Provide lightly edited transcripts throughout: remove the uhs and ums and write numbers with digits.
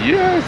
Yes.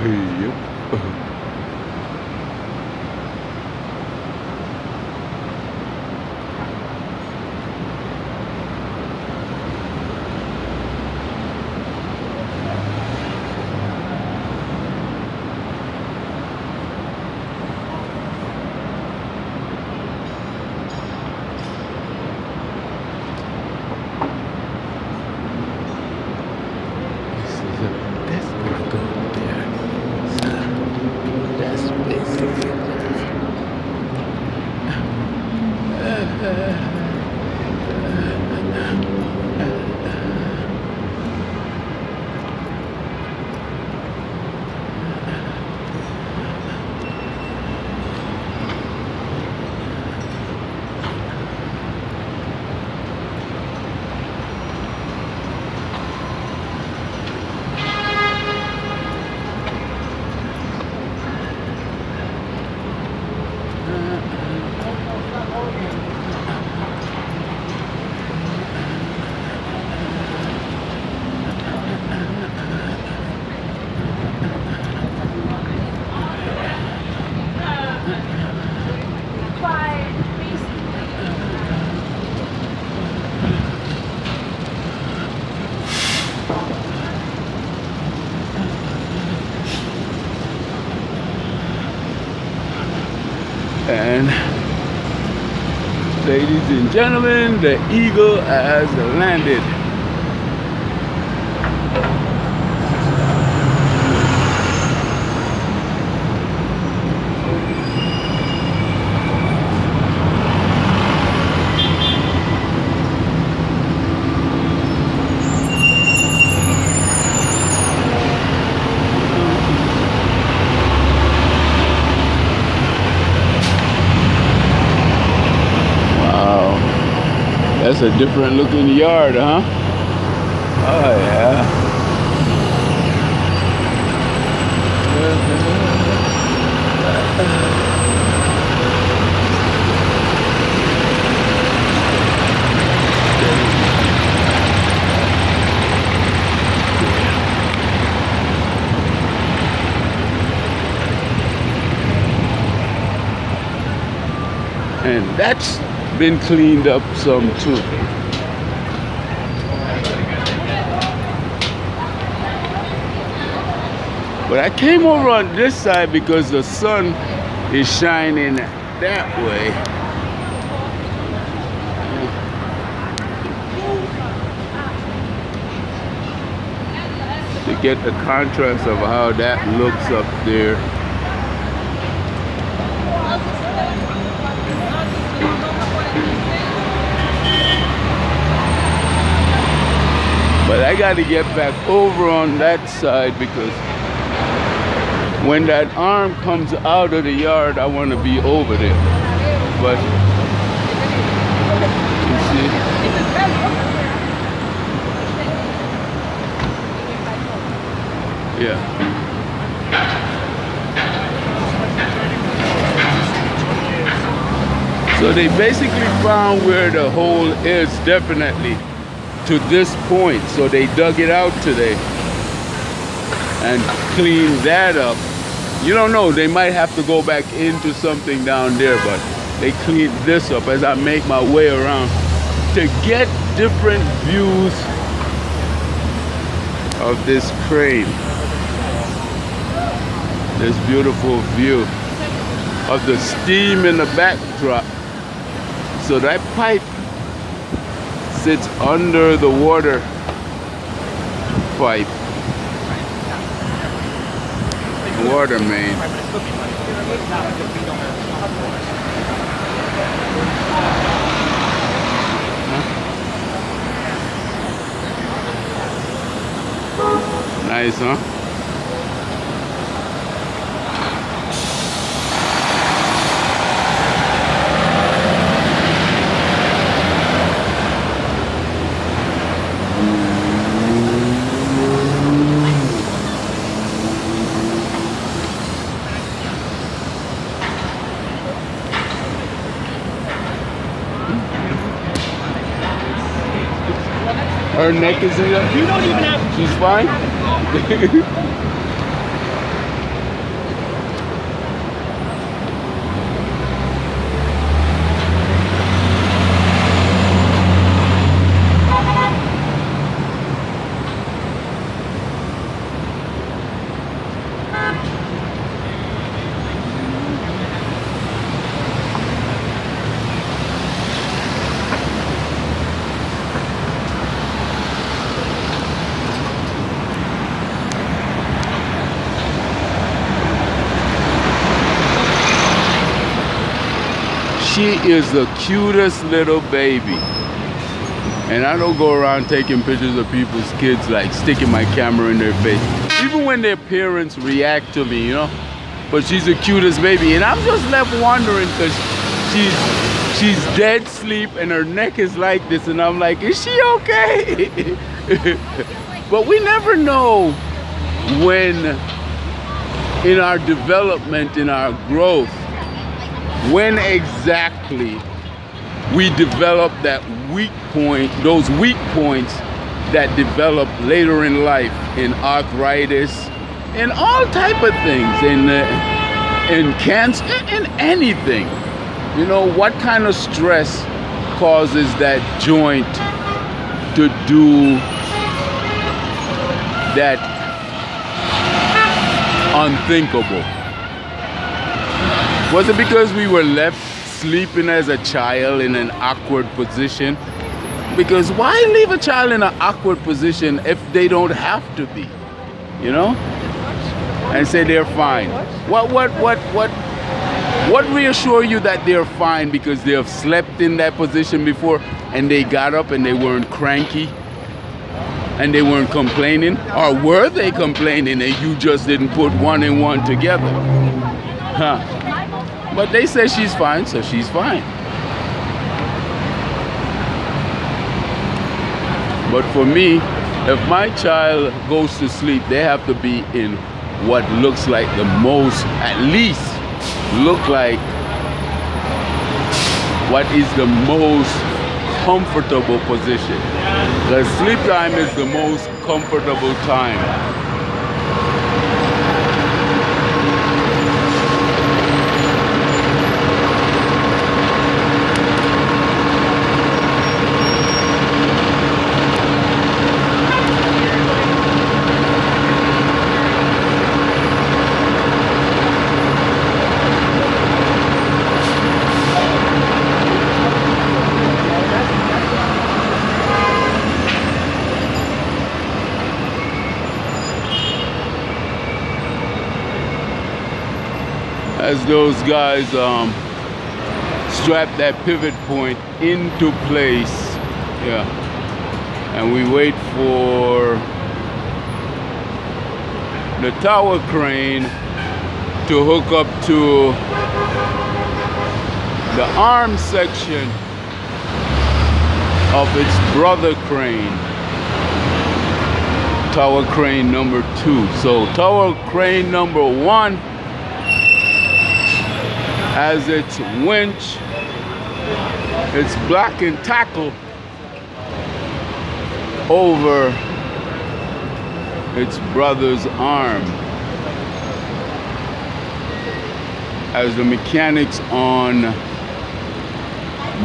Yep. That's gonna go there. So that's basically and ladies and gentlemen, the Eagle has landed. That's a different looking yard, huh? Oh yeah. And that's been cleaned up some too. But I came over on this side because the sun is shining that way. To get the contrast of how that looks up there. But I got to get back over on that side because when that arm comes out of the yard, I want to be over there. But you see, yeah. So they basically found where the hole is, definitely to this point. So they dug it out today and cleaned that up. You don't know, they might have to go back into something down there, but they cleaned this up as I make my way around to get different views of this crane. This beautiful view of the steam in the backdrop. So that pipe sits under the water pipe. Water main. Nice, huh? Her neck is in there. You don't even have. She's fine. She is the cutest little baby. And I don't go around taking pictures of people's kids, like sticking my camera in their face. Even when their parents react to me, you know? But she's the cutest baby. And I'm just left wondering because she's dead asleep and her neck is like this. And I'm like, is she okay? But we never know when in our development, in our growth, when exactly we develop that weak point, those weak points that develop later in life, in arthritis, in all type of things, in cancer, in anything. You know, what kind of stress causes that joint to do that unthinkable? Was it because we were left sleeping as a child in an awkward position? Because why leave a child in an awkward position if they don't have to be? You know? And say they're fine. What reassure you that they're fine because they have slept in that position before and they got up and they weren't cranky and they weren't complaining? Or were they complaining and you just didn't put one and one together? Huh? But they say she's fine, so she's fine. But for me, if my child goes to sleep, they have to be in what looks like the most, at least look like what is the most comfortable position. The sleep time is the most comfortable time. As those guys strap that pivot point into place, yeah, and we wait for the tower crane to hook up to the arm section of its brother crane, tower crane number 2. So tower crane number 1 has its winch, its block and tackle over its brother's arm. As the mechanics on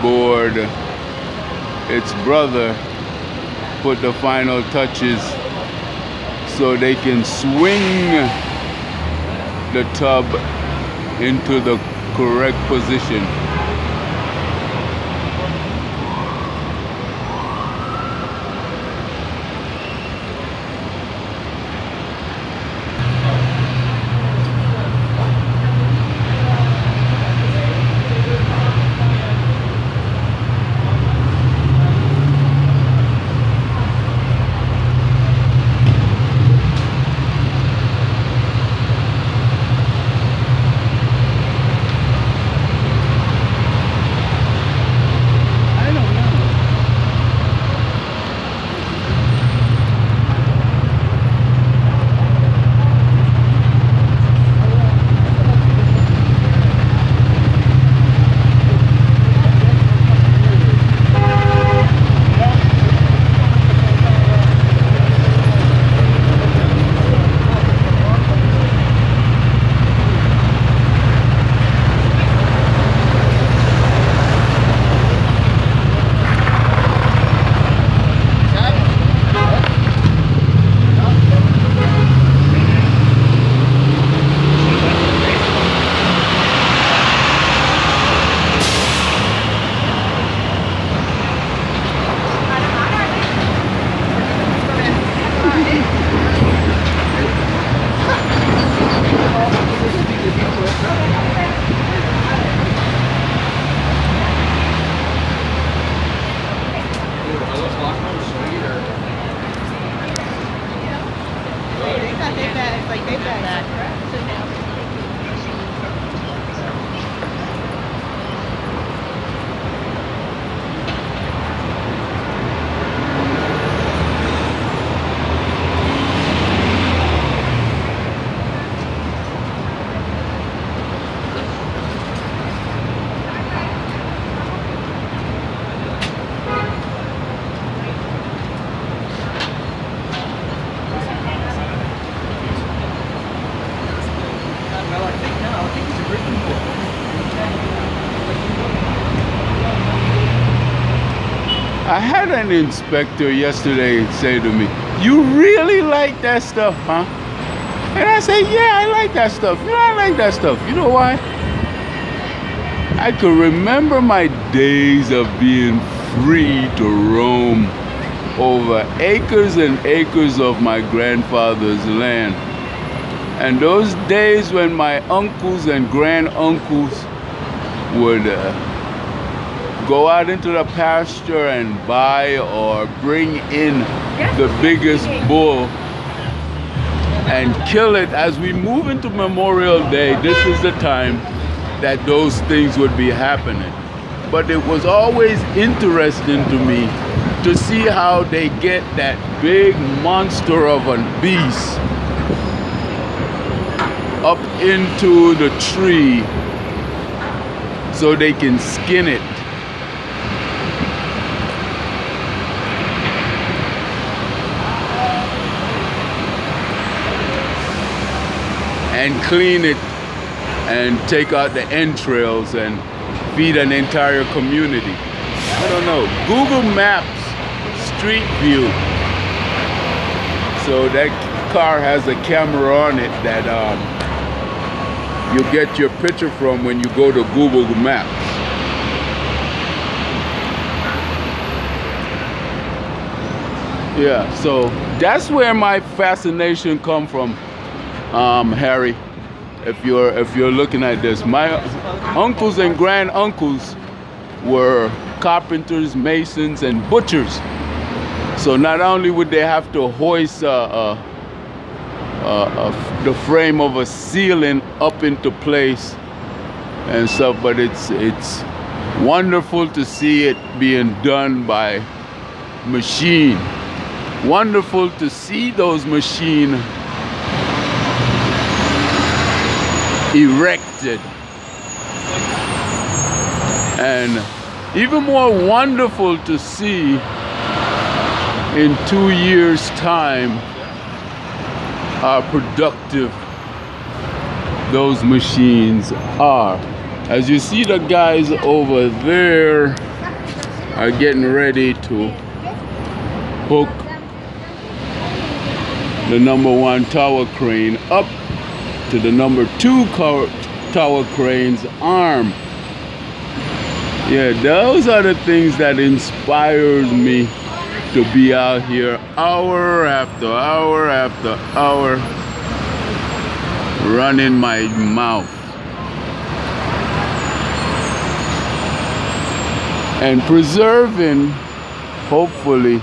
board its brother put the final touches so they can swing the tub into the correct position. I had an inspector yesterday say to me, "You really like that stuff, huh?" And I said, "Yeah, I like that stuff. You know, I like that stuff. You know why? I could remember my days of being free to roam over acres and acres of my grandfather's land. And those days when my uncles and granduncles would go out into the pasture and buy or bring in the biggest bull and kill it. As we move into Memorial Day, this is the time that those things would be happening. But it was always interesting to me to see how they get that big monster of a beast up into the tree so they can skin it. And clean it and take out the entrails and feed an entire community. I don't know. Google Maps Street View. So that car has a camera on it that you get your picture from when you go to Google Maps. Yeah, so that's where my fascination come from, Harry. If you're looking at this, my uncles and grand uncles were carpenters, masons, and butchers. So not only would they have to hoist the frame of a ceiling up into place and stuff, but it's wonderful to see it being done by machine. Wonderful to see those machines erected. And even more wonderful to see in 2 years' time how productive those machines are. As you see, the guys over there are getting ready to hook the #1 tower crane up to the #2 tower crane's arm. Yeah, those are the things that inspires me to be out here hour after hour after hour running my mouth and preserving, hopefully,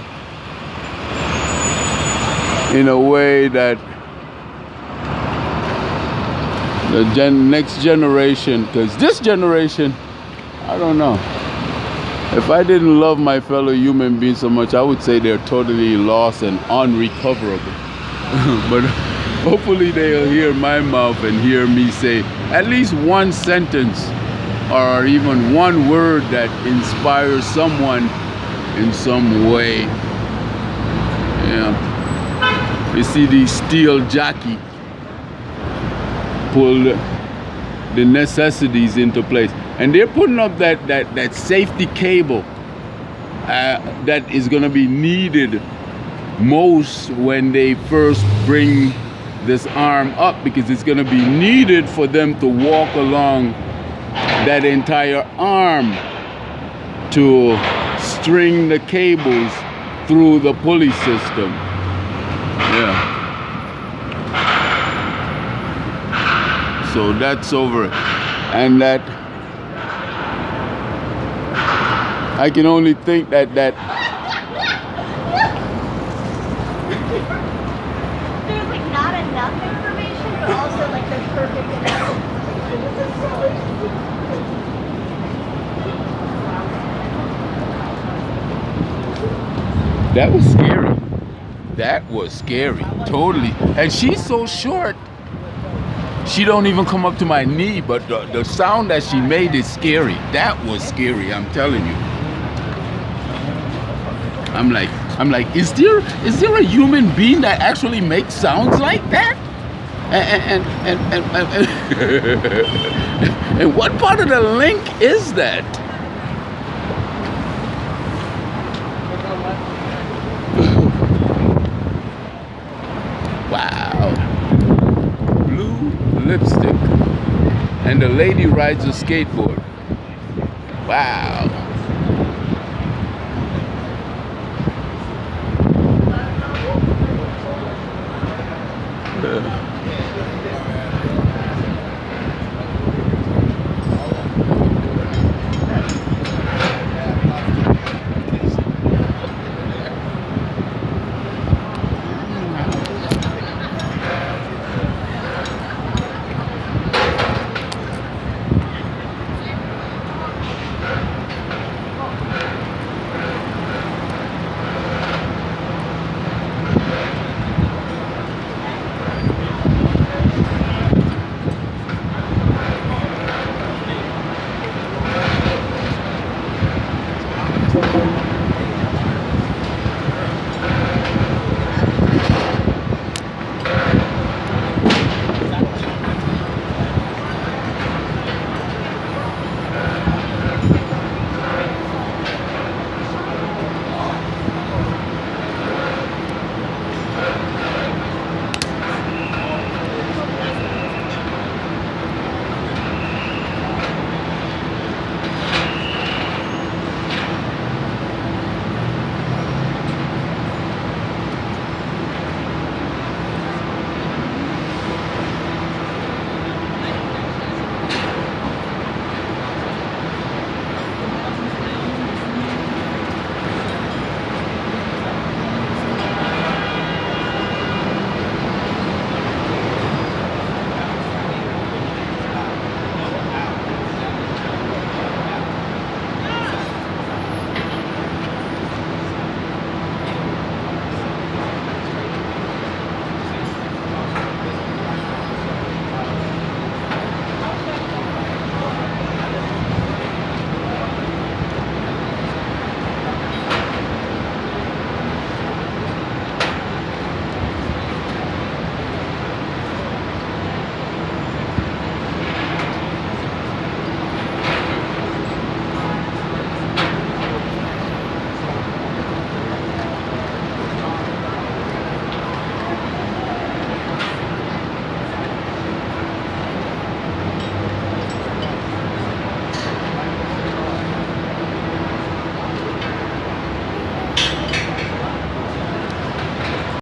in a way that the next generation, because this generation, I don't know. If I didn't love my fellow human beings so much, I would say they're totally lost and unrecoverable. But hopefully they'll hear my mouth and hear me say at least one sentence or even one word that inspires someone in some way. Yeah. You see these steel jockey pull the necessities into place. And they're putting up that safety cable that is going to be needed most when they first bring this arm up, because it's going to be needed for them to walk along that entire arm to string the cables through the pulley system. Yeah. So that's over it. And that I can only think that There's like not enough information, but also like the perfect enough. that was scary. That was scary, totally. And she's so short. She don't even come up to my knee, but the sound that she made is scary. That was scary, I'm telling you. I'm like, is there a human being that actually makes sounds like that? And what part of the link is that? Wow. Blue lipstick. And the lady rides a skateboard. Wow.